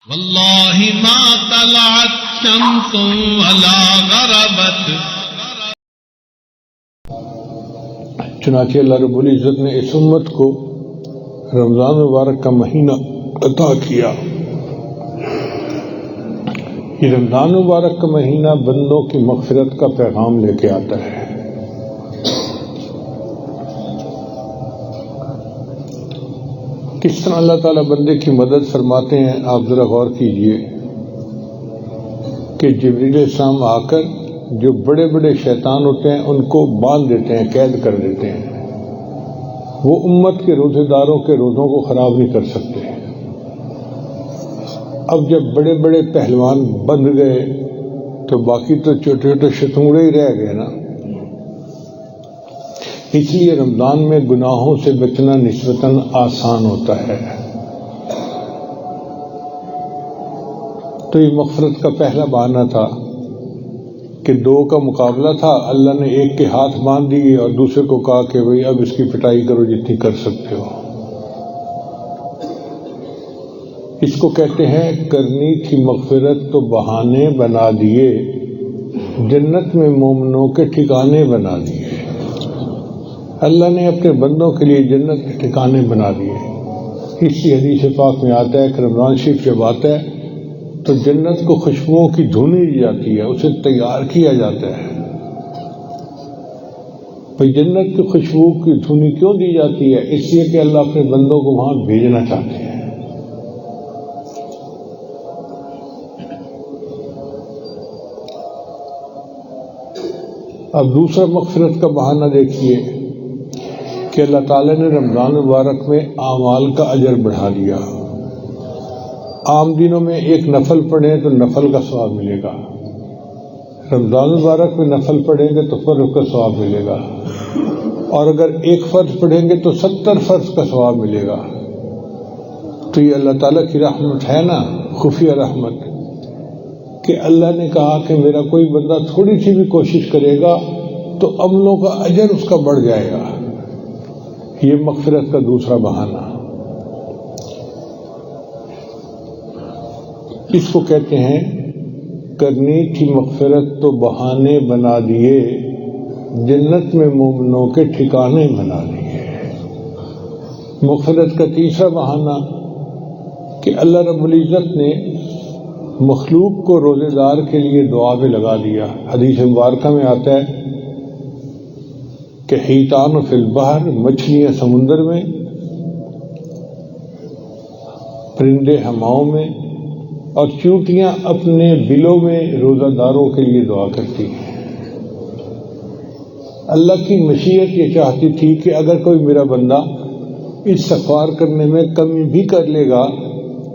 واللہ ما طلعت شمس ولا غربت. چنانچہ اللہ رب العزت نے اس امت کو رمضان مبارک کا مہینہ عطا کیا. یہ رمضان مبارک کا مہینہ بندوں کی مغفرت کا پیغام لے کے آتا ہے. کس طرح اللہ تعالیٰ بندے کی مدد فرماتے ہیں آپ ذرا غور کیجئے کہ جبریل السلام آ کر جو بڑے بڑے شیطان ہوتے ہیں ان کو باندھ دیتے ہیں، قید کر دیتے ہیں. وہ امت کے روزے داروں کے روزوں کو خراب نہیں کر سکتے. اب جب بڑے بڑے پہلوان بند گئے تو باقی تو چھوٹے چھوٹے شتونگڑے ہی رہ گئے نا. اس لیے رمضان میں گناہوں سے بچنا نسبتاً آسان ہوتا ہے. تو یہ مغفرت کا پہلا بہانہ تھا کہ دو کا مقابلہ تھا. اللہ نے ایک کے ہاتھ باندھ دیے اور دوسرے کو کہا کہ بھئی اب اس کی پٹائی کرو جتنی کر سکتے ہو. اس کو کہتے ہیں کرنی تھی مغفرت تو بہانے بنا دیے، جنت میں مومنوں کے ٹھکانے بنا دیے. اللہ نے اپنے بندوں کے لیے جنت کے ٹھکانے بنا دیے. اس لیے حدیث پاک میں آتا ہے کہ رمضان شریف جب آتا ہے تو جنت کو خوشبوؤں کی دھونی دی جاتی ہے، اسے تیار کیا جاتا ہے. بھئی جنت کی خوشبو کی دھونی کیوں دی جاتی ہے؟ اس لیے کہ اللہ اپنے بندوں کو وہاں بھیجنا چاہتے ہیں. اب دوسرا مغفرت کا بہانہ دیکھیے کہ اللہ تعالیٰ نے رمضان مبارک میں اعمال کا اجر بڑھا دیا. عام دنوں میں ایک نفل پڑھیں تو نفل کا ثواب ملے گا، رمضان مبارک میں نفل پڑھیں گے تو فرض کا ثواب ملے گا، اور اگر ایک فرض پڑھیں گے تو 70 فرض کا ثواب ملے گا. تو یہ اللہ تعالیٰ کی رحمت ہے نا، خفیہ رحمت، کہ اللہ نے کہا کہ میرا کوئی بندہ تھوڑی سی بھی کوشش کرے گا تو عملوں کا اجر اس کا بڑھ جائے گا. یہ مغفرت کا دوسرا بہانہ. اس کو کہتے ہیں کرنی تھی مغفرت تو بہانے بنا دیے، جنت میں مومنوں کے ٹھکانے بنا دیے. مغفرت کا تیسرا بہانہ کہ اللہ رب العزت نے مخلوق کو روزے دار کے لیے دعا میں لگا دیا. حدیث مبارکہ میں آتا ہے کہ حیتان فی البحر، مچھلیاں سمندر میں، پرندے ہواؤں میں، اور چونٹیاں اپنے بلوں میں روزہ داروں کے لیے دعا کرتی ہیں. اللہ کی مشیت یہ چاہتی تھی کہ اگر کوئی میرا بندہ استغفار کرنے میں کمی بھی کر لے گا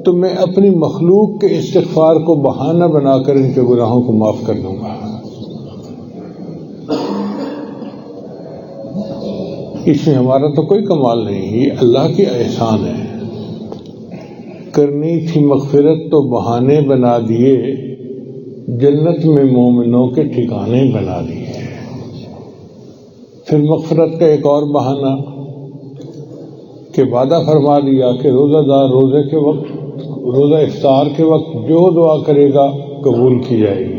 تو میں اپنی مخلوق کے استغفار کو بہانہ بنا کر ان کے گناہوں کو معاف کر دوں گا. اس میں ہمارا تو کوئی کمال نہیں، یہ اللہ کی احسان ہے. کرنی تھی مغفرت تو بہانے بنا دیے، جنت میں مومنوں کے ٹھکانے بنا دیے. پھر مغفرت کا ایک اور بہانہ کہ وعدہ فرما دیا کہ روزہ دار روزے کے وقت، روزہ افطار کے وقت جو دعا کرے گا قبول کی جائے گی.